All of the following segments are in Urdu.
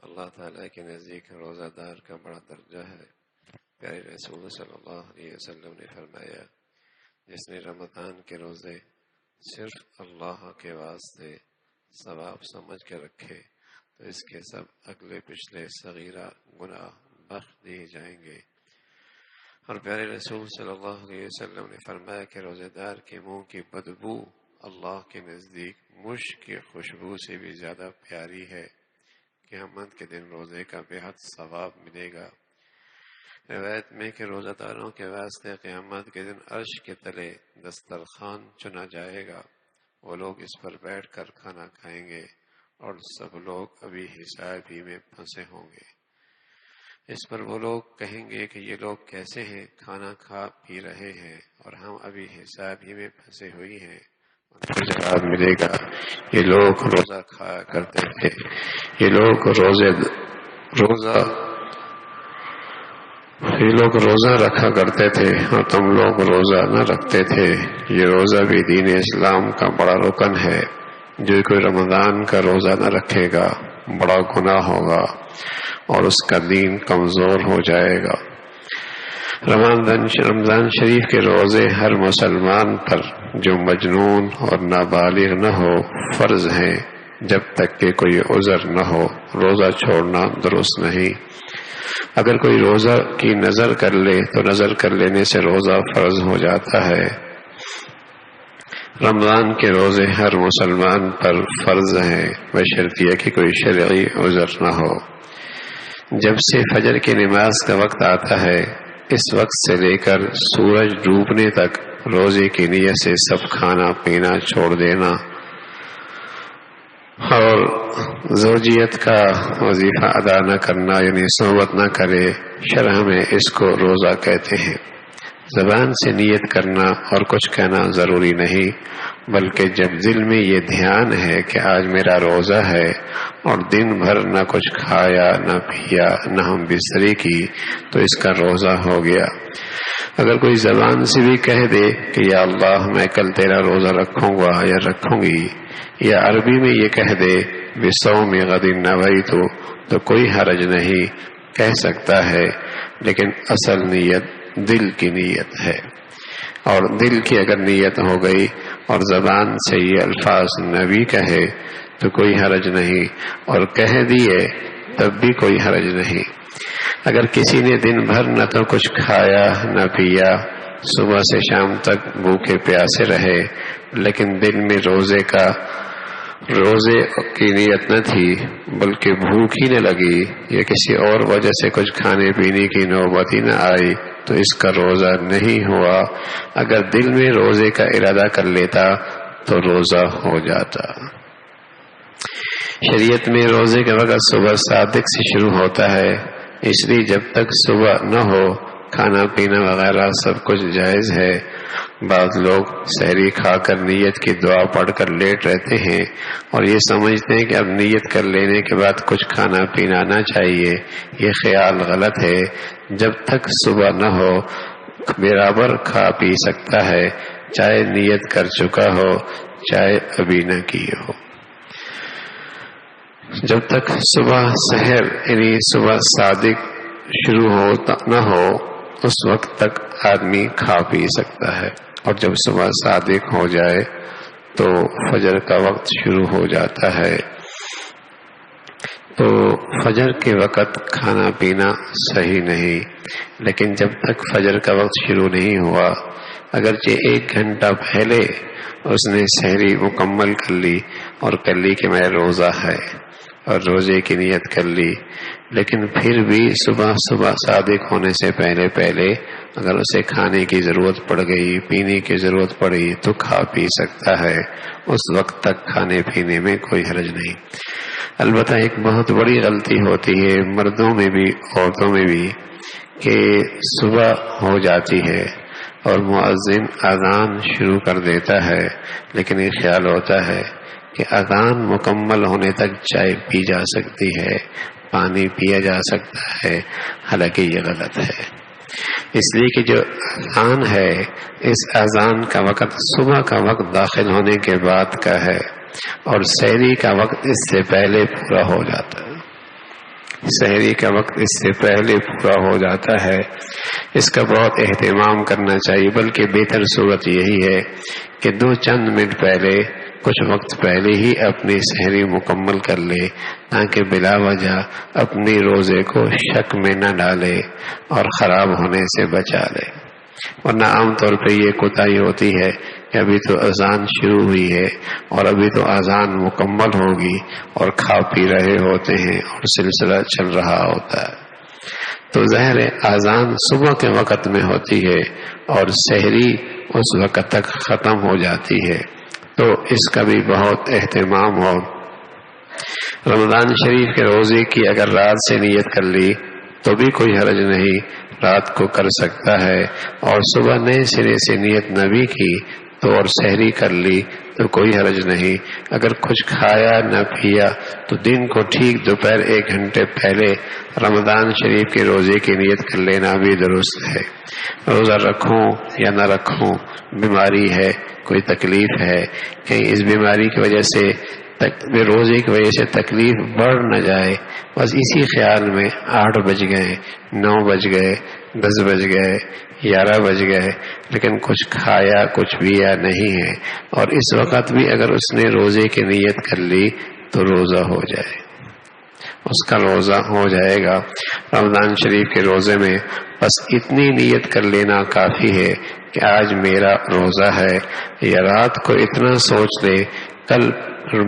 اللہ تعالیٰ کے نزدیک روزہ دار کا بڑا درجہ ہے۔ پیارے رسول صلی اللہ علیہ وسلم نے فرمایا، جس نے رمضان کے روزے صرف اللہ کے واسطے ثواب سمجھ کے رکھے تو اس کے سب اگلے پچھلے صغیرہ گناہ بخش دیے جائیں گے۔ اور پیارے رسول صلی اللہ علیہ وسلم نے فرمایا کہ روزے دار کے منہ کی بدبو اللہ کے نزدیک مشک کی خوشبو سے بھی زیادہ پیاری ہے۔ قیامت کے دن روزے کا بے حد ثواب ملے گا۔ روایت میں کہ روزہ داروں کے واسطے قیامت کے دن عرش کے تلے دسترخوان چنا جائے گا، وہ لوگ اس پر بیٹھ کر کھانا کھائیں گے اور سب لوگ ابھی حساب ہی میں پھنسے ہوں گے۔ اس پر وہ لوگ کہیں گے کہ یہ لوگ کیسے ہیں، کھانا کھا پی رہے ہیں اور ہم ابھی حساب ہی میں پھنسے ہوئی ہیں۔ جواب ملے گا، یہ لوگ روزہ کھایا کرتے تھے، یہ لوگ روزہ رکھا کرتے تھے اور تم لوگ روزہ نہ رکھتے تھے۔ یہ روزہ بھی دین اسلام کا بڑا رکن ہے۔ جو کوئی رمضان کا روزہ نہ رکھے گا بڑا گناہ ہوگا اور اس کا دین کمزور ہو جائے گا۔ رمضان شریف کے روزے ہر مسلمان پر جو مجنون اور نابالغ نہ ہو فرض ہیں، جب تک کہ کوئی عذر نہ ہو روزہ چھوڑنا درست نہیں۔ اگر کوئی روزہ کی نظر کر لے تو نظر کر لینے سے روزہ فرض ہو جاتا ہے۔ رمضان کے روزے ہر مسلمان پر فرض ہیں بشرطیہ کہ کوئی شرعی عذر نہ ہو۔ جب سے فجر کی نماز کا وقت آتا ہے اس وقت سے لے کر سورج ڈوبنے تک روزے کی نیت سے سب کھانا پینا چھوڑ دینا اور زوجیت کا وظیفہ ادا نہ کرنا یعنی صحبت نہ کرے، شرع میں اس کو روزہ کہتے ہیں۔ زبان سے نیت کرنا اور کچھ کہنا ضروری نہیں، بلکہ جب دل میں یہ دھیان ہے کہ آج میرا روزہ ہے اور دن بھر نہ کچھ کھایا نہ پیا نہ ہم بستری کی تو اس کا روزہ ہو گیا۔ اگر کوئی زبان سے بھی کہہ دے کہ یا اللہ میں کل تیرا روزہ رکھوں گا یا رکھوں گی، یا عربی میں یہ کہہ دے بصوم غد نویت تو کوئی حرج نہیں، کہہ سکتا ہے، لیکن اصل نیت دل کی نیت ہے۔ اور دل کی اگر نیت ہو گئی اور زبان سے یہ الفاظ نہ بھی کہے تو کوئی حرج نہیں، اور کہہ دیے تب بھی کوئی حرج نہیں۔ اگر کسی نے دن بھر نہ تو کچھ کھایا نہ پیا، صبح سے شام تک بھوکے پیاسے رہے، لیکن دل میں روزے کی نیت نہ تھی بلکہ بھوک ہی نہ لگی یا کسی اور وجہ سے کچھ کھانے پینے کی نوبت ہی نہ آئی تو اس کا روزہ نہیں ہوا۔ اگر دل میں روزے کا ارادہ کر لیتا تو روزہ ہو جاتا۔ شریعت میں روزے کا وقت صبح صادق سے شروع ہوتا ہے، اس لیے جب تک صبح نہ ہو کھانا پینا وغیرہ سب کچھ جائز ہے۔ بعض لوگ سحری کھا کر نیت کی دعا پڑھ کر لیٹ رہتے ہیں اور یہ سمجھتے ہیں کہ اب نیت کر لینے کے بعد کچھ کھانا پینا نہ چاہیے۔ یہ خیال غلط ہے۔ جب تک صبح نہ ہو برابر کھا پی سکتا ہے، چاہے نیت کر چکا ہو چاہے ابھی نہ کی ہو۔ جب تک صبح سحر یعنی صبح صادق شروع نہ ہو اس وقت تک آدمی کھا پی سکتا ہے، اور جب صبح صادق ہو جائے تو فجر کا وقت شروع ہو جاتا ہے۔ تو فجر کے وقت کھانا پینا صحیح نہیں، لیکن جب تک فجر کا وقت شروع نہیں ہوا اگرچہ 1 گھنٹہ پہلے اس نے سحری مکمل کر لی اور کر لی کہ میں روزہ ہے اور روزے کی نیت کر لی، لیکن پھر بھی صبح صادق ہونے سے پہلے اگر اسے کھانے کی ضرورت پڑ گئی پینے کی ضرورت پڑی تو کھا پی سکتا ہے۔ اس وقت تک کھانے پینے میں کوئی حرج نہیں۔ البتہ ایک بہت بڑی غلطی ہوتی ہے مردوں میں بھی عورتوں میں بھی کہ صبح ہو جاتی ہے اور مؤذن اذان شروع کر دیتا ہے، لیکن یہ خیال ہوتا ہے کہ اذان مکمل ہونے تک چائے پی جا سکتی ہے، پانی پیا جا سکتا ہے، حالانکہ یہ غلط ہے۔ اس لیے کہ جو اذان ہے اس اذان کا وقت صبح کا وقت داخل ہونے کے بعد کا ہے اور سحری کا وقت اس سے پہلے پورا ہو جاتا ہے۔ سحری کا وقت اس سے پہلے پورا ہو جاتا ہے، اس کا بہت اہتمام کرنا چاہیے، بلکہ بہتر صورت یہی ہے کہ چند منٹ پہلے، کچھ وقت پہلے ہی اپنی سحری مکمل کر لے، تاکہ بلا وجہ اپنی روزے کو شک میں نہ ڈالے اور خراب ہونے سے بچا لے۔ ورنہ عام طور پہ یہ کوتاہی ہوتی ہے کہ ابھی تو اذان شروع ہوئی ہے اور ابھی تو اذان مکمل ہوگی اور کھا پی رہے ہوتے ہیں اور سلسلہ چل رہا ہوتا ہے۔ تو ظاہر اذان صبح کے وقت میں ہوتی ہے اور سحری اس وقت تک ختم ہو جاتی ہے، تو اس کا بھی بہت اہتمام ہو۔ رمضان شریف کے روزے کی اگر رات سے نیت کر لی تو بھی کوئی حرج نہیں، رات کو کر سکتا ہے، اور صبح نئے سرے سے نیت نہ بھی کی تو اور سحری کر لی تو کوئی حرج نہیں۔ اگر کچھ کھایا نہ پیا تو دن کو ٹھیک دوپہر 1 گھنٹے پہلے رمضان شریف کے روزے کی نیت کر لینا بھی درست ہے۔ روزہ رکھوں یا نہ رکھوں، بیماری ہے، کوئی تکلیف ہے، کہیں اس بیماری کی وجہ سے روزے کی وجہ سے تکلیف بڑھ نہ جائے، بس اسی خیال میں 8 بج گئے، 9 بج گئے، 10 بج گئے، 11 بج گئے، لیکن کچھ کھایا کچھ پیا نہیں ہے، اور اس وقت بھی اگر اس نے روزے کی نیت کر لی تو روزہ ہو جائے، اس کا روزہ ہو جائے گا رمضان شریف کے روزے میں۔ بس اتنی نیت کر لینا کافی ہے کہ آج میرا روزہ ہے، یا رات کو اتنا سوچ لے کل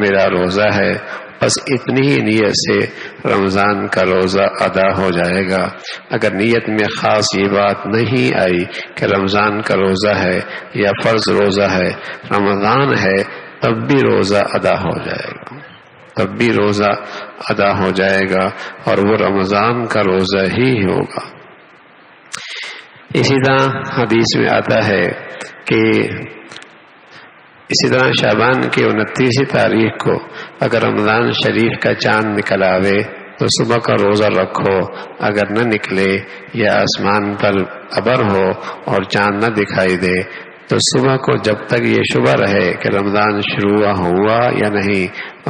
میرا روزہ ہے، بس اتنی ہی نیت سے رمضان کا روزہ ادا ہو جائے گا۔ اگر نیت میں خاص یہ بات نہیں آئی کہ رمضان کا روزہ ہے یا فرض روزہ ہے، رمضان ہے، تب بھی روزہ ادا ہو جائے گا، تب بھی روزہ ادا ہو جائے گا، اور وہ رمضان کا روزہ ہی ہوگا۔ اسی طرح حدیث میں آتا ہے کہ اسی طرح شعبان کی 29 تاریخ کو اگر رمضان شریف کا چاند نکل آوے تو صبح کا روزہ رکھو، اگر نہ نکلے یا آسمان پر ابر ہو اور چاند نہ دکھائی دے تو صبح کو جب تک یہ شبہ رہے کہ رمضان شروع ہوا یا نہیں،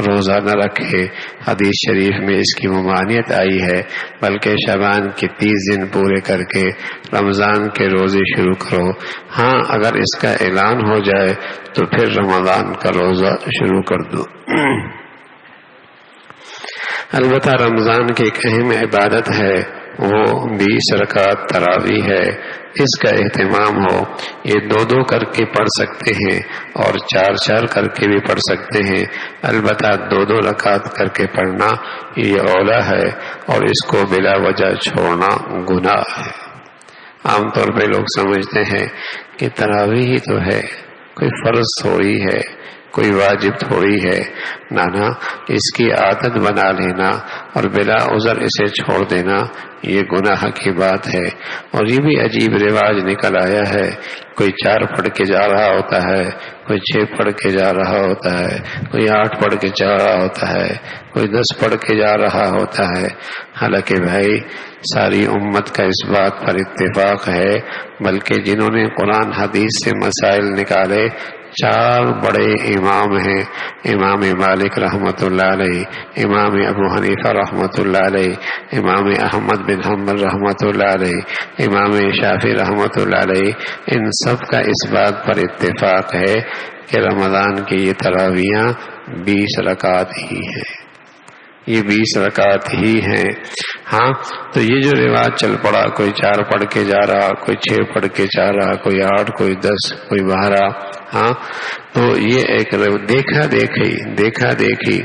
روزہ نہ رکھے۔ حدیث شریف میں اس کی ممانعت آئی ہے، بلکہ شعبان کے 30 دن پورے کر کے رمضان کے روزے شروع کرو۔ ہاں اگر اس کا اعلان ہو جائے تو پھر رمضان کا روزہ شروع کر دو۔ البتہ رمضان کی ایک اہم عبادت ہے، وہ 20 رکعت تراویح ہے، اس کا اہتمام ہو۔ یہ 2 کر کے پڑھ سکتے ہیں اور 4 کر کے بھی پڑھ سکتے ہیں، البتہ 2 رکعت کر کے پڑھنا یہ اولا ہے، اور اس کو بلا وجہ چھوڑنا گناہ ہے۔ عام طور پہ لوگ سمجھتے ہیں کہ تراویح ہی تو ہے، کوئی فرض تھوڑی ہے، کوئی واجب تھوڑی ہے، نانا اس کی عادت بنا لینا اور بلا عذر اسے چھوڑ دینا یہ گناہ کی بات ہے۔ اور یہ بھی عجیب رواج نکل آیا ہے، کوئی 4 پڑھ کے جا رہا ہوتا ہے، کوئی 6 پڑھ کے جا رہا ہوتا ہے، کوئی 8 پڑھ کے جا رہا ہوتا ہے، کوئی 10 پڑھ کے جا رہا ہوتا ہے۔ حالانکہ بھائی ساری امت کا اس بات پر اتفاق ہے، بلکہ جنہوں نے قرآن حدیث سے مسائل نکالے 4 بڑے امام ہیں، امام مالک رحمۃ اللہ علیہ، امام ابو حنیفہ رحمۃ اللہ علیہ، امام احمد بن حنبل رحمۃ اللہ علیہ، امام شافعی رحمۃ اللہ علیہ، ان سب کا اس بات پر اتفاق ہے کہ رمضان کی یہ تراویحاں 20 رکعت ہی ہیں، یہ 20 رکعت ہی ہیں۔ ہاں تو یہ جو رواج چل پڑا، کوئی 4 پڑھ کے جا رہا، کوئی 6 پڑھ کے جا رہا، کوئی 8، کوئی 10، کوئی 12، ہاں تو یہ ایک دیکھا دیکھی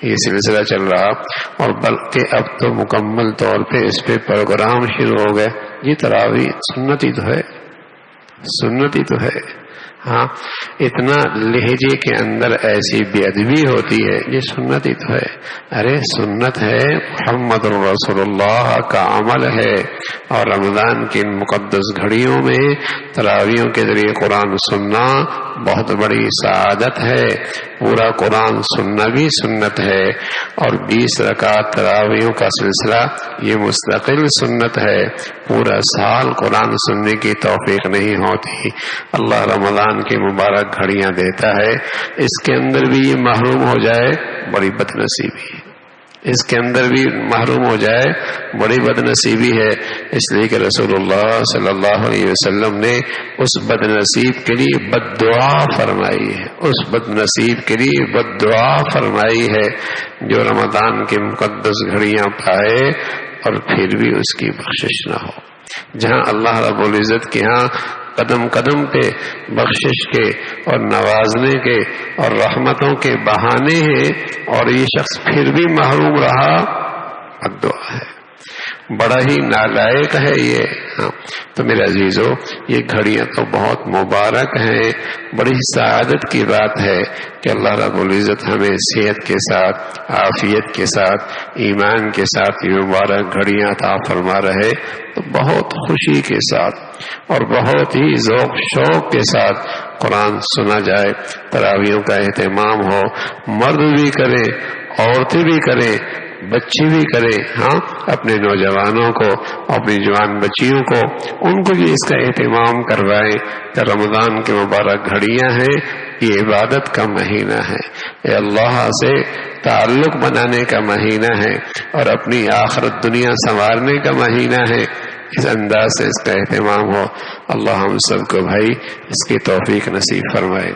یہ سلسلہ چل رہا، اور بلکہ اب تو مکمل طور پہ اس پہ پروگرام شروع ہو گئے۔ یہ تراویح سنت ہی تو ہے، سنت ہی تو ہے۔ ہاں اتنا لہجے کے اندر ایسی بے ادبی ہوتی ہے، یہ سنت ہی تو ہے۔ ارے سنت ہے، محمد رسول اللہ کا عمل ہے، اور رمضان کی ان مقدس گھڑیوں میں تراویحوں کے ذریعے قرآن سننا بہت بڑی سعادت ہے۔ پورا قرآن سننا بھی سنت ہے، اور 20 رکعت تراویحوں کا سلسلہ یہ مستقل سنت ہے۔ پورا سال قرآن سننے کی توفیق نہیں ہوتی، اللہ رمضان کی مبارک گھڑیاں دیتا ہے، اس کے اندر بھی یہ محروم ہو جائے بڑی بدنصیبی، اس کے اندر بھی محروم ہو جائے بڑی بد نصیبی ہے. اس لیے کہ رسول اللہ صلی اللہ علیہ وسلم نے اس بد نصیب کے لیے بد دعا فرمائی ہے، اس بد نصیب کے لیے بد دعا فرمائی ہے جو رمضان کی مقدس گھڑیاں پائے اور پھر بھی اس کی بخشش نہ ہو. جہاں اللہ رب العزت کے ہاں قدم قدم پہ بخشش کے اور نوازنے کے اور رحمتوں کے بہانے ہیں اور یہ شخص پھر بھی محروم رہا، بد دعا ہے، بڑا ہی نالائق ہے یہ. تو میرے عزیزو، یہ گھڑیاں تو بہت مبارک ہیں، بڑی سعادت کی بات ہے کہ اللہ رب العزت ہمیں صحت کے ساتھ، عافیت کے ساتھ، ایمان کے ساتھ یہ مبارک گھڑیاں عطا فرما رہے. تو بہت خوشی کے ساتھ اور بہت ہی ذوق شوق کے ساتھ قرآن سنا جائے، تراویحوں کا اہتمام ہو، مرد بھی کرے، عورتیں بھی کریں، بچے بھی کریں. اپنے نوجوانوں کو، اپنی جوان بچیوں کو، ان کو بھی اس کا اہتمام کروائیں کہ رمضان کے مبارک گھڑیاں ہیں، یہ عبادت کا مہینہ ہے، یہ اللہ سے تعلق بنانے کا مہینہ ہے اور اپنی آخرت دنیا سنوارنے کا مہینہ ہے. اس انداز سے اس کا اہتمام ہو. اللہ ہم سب کو بھائی اس کی توفیق نصیب فرمائے.